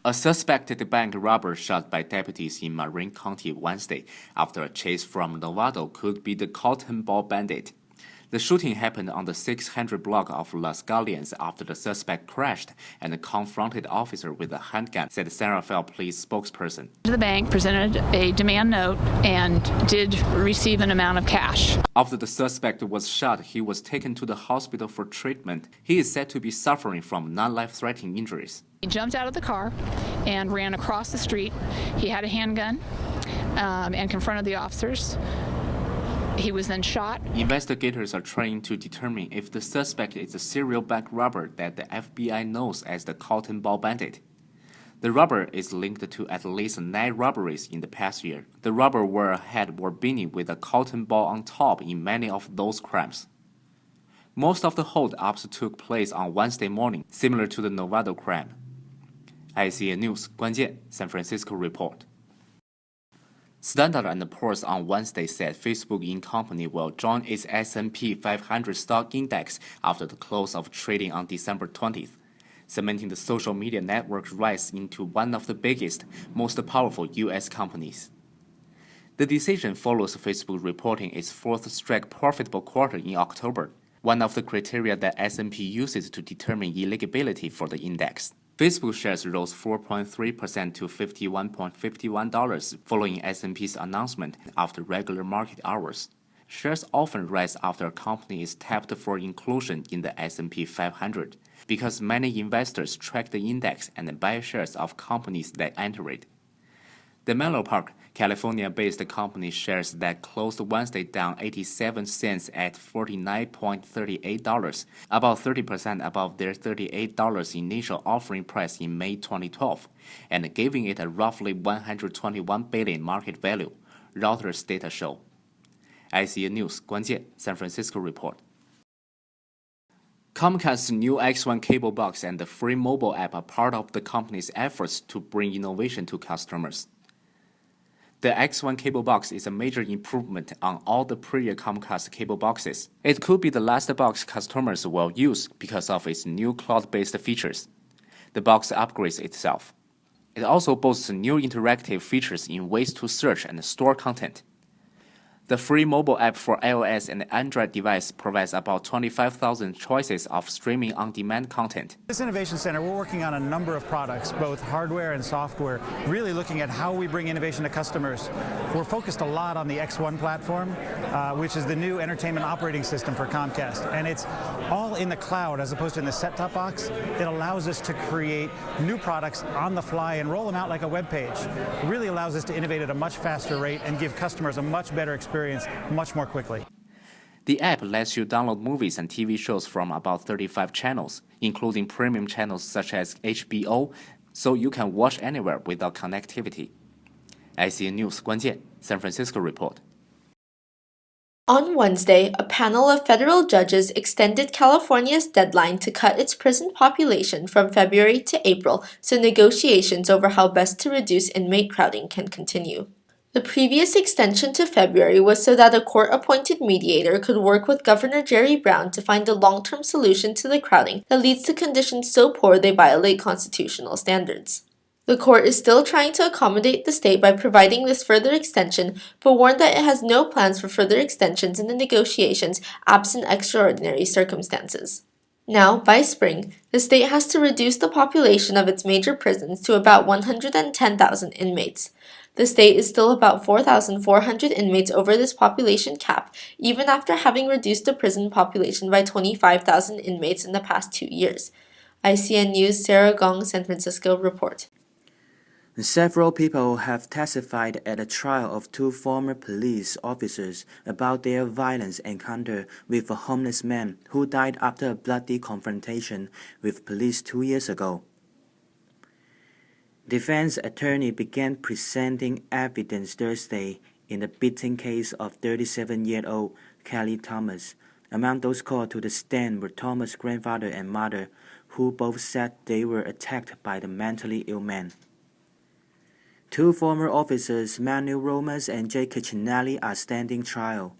A suspected bank robber shot by deputies in Marin County Wednesday after a chase from Novato could be the Cotton Ball Bandit. The shooting happened on the 600 block of Las Gallinas after the suspect crashed and confronted officer with a handgun, said San Rafael police spokesperson. The bank presented a demand note and did receive an amount of cash. After the suspect was shot, he was taken to the hospital for treatment. He is said to be suffering from non-life-threatening injuries. He jumped out of the car and ran across the street. He had a handgun and confronted the officers. He was then shot. Investigators are trying to determine if the suspect is a serial bank robber that the FBI knows as the Cotton Ball Bandit. The robber is linked to at least 9 robberies in the past year. The robber wore a hat or beanie with a cotton ball on top in many of those crimes. Most of the hold-ups took place on Wednesday morning, similar to the Novato crime. ICA News 关键 San Francisco report. Standard & Poor's on Wednesday said Facebook Inc. will join its S&P 500 stock index after the close of trading on December 20th, cementing the social media network's rise into one of the biggest, most powerful U.S. companies. The decision follows Facebook reporting its 4th straight profitable quarter in October, one of the criteria that S&P uses to determine eligibility for the index. Facebook shares rose 4.3% to $51.51 following S&P's announcement after regular market hours. Shares often rise after a company is tapped for inclusion in the S&P 500 because many investors track the index and buy shares of companies that enter it. The Menlo Park, California-based company shares that closed Wednesday down 87 cents at $49.38, about 30% above their $38 initial offering price in May 2012, and giving it a roughly $121 billion market value, Reuters data show. ICA News 关键 San Francisco report. Comcast's new X1 cable box and the free mobile app are part of the company's efforts to bring innovation to customers. The X1 cable box is a major improvement on all the prior Comcast cable boxes. It could be the last box customers will use because of its new cloud-based features. The box upgrades itself. It also boasts new interactive features in ways to search and store content. The free mobile app for iOS and Android device provides about 25,000 choices of streaming on-demand content. This Innovation Center, we're working on a number of products, both hardware and software, really looking at how we bring innovation to customers. We're focused a lot on the X1 platform, which is the new entertainment operating system for Comcast. And it's all in the cloud as opposed to in the set-top box. It allows us to create new products on the fly and roll them out like a web page. It really allows us to innovate at a much faster rate and give customers a much better experience much more quickly. The app lets you download movies and TV shows from about 35 channels, including premium channels such as HBO, so you can watch anywhere without connectivity. ICA News 关键 San Francisco report. On Wednesday, a panel of federal judges extended California's deadline to cut its prison population from February to April so negotiations over how best to reduce inmate crowding can continue. The previous extension to February was so that a court-appointed mediator could work with Governor Jerry Brown to find a long-term solution to the crowding that leads to conditions so poor they violate constitutional standards. The court is still trying to accommodate the state by providing this further extension, but warned that it has no plans for further extensions in the negotiations absent extraordinary circumstances. Now, by spring, the state has to reduce the population of its major prisons to about 110,000 inmates. The state is still about 4,400 inmates over this population cap, even after having reduced the prison population by 25,000 inmates in the past 2 years. ICN News Sarah Gong, San Francisco report. Several people have testified at a trial of 2 former police officers about their violent encounter with a homeless man who died after a bloody confrontation with police 2 years ago. Defense attorney began presenting evidence Thursday in the beating case of 37-year-old Kelly Thomas. Among those called to the stand were Thomas' grandfather and mother, who both said they were attacked by the mentally ill man. 2 former officers, Manuel Romas and Jay Kitchinelli, are standing trial.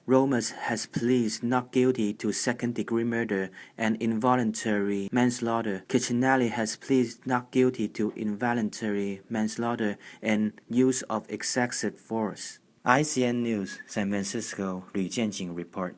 Romas has pleaded not guilty to second-degree murder and involuntary manslaughter. Kitchenelli has pleaded not guilty to involuntary manslaughter and use of excessive force. ICN News, San Francisco, 吕建景 report.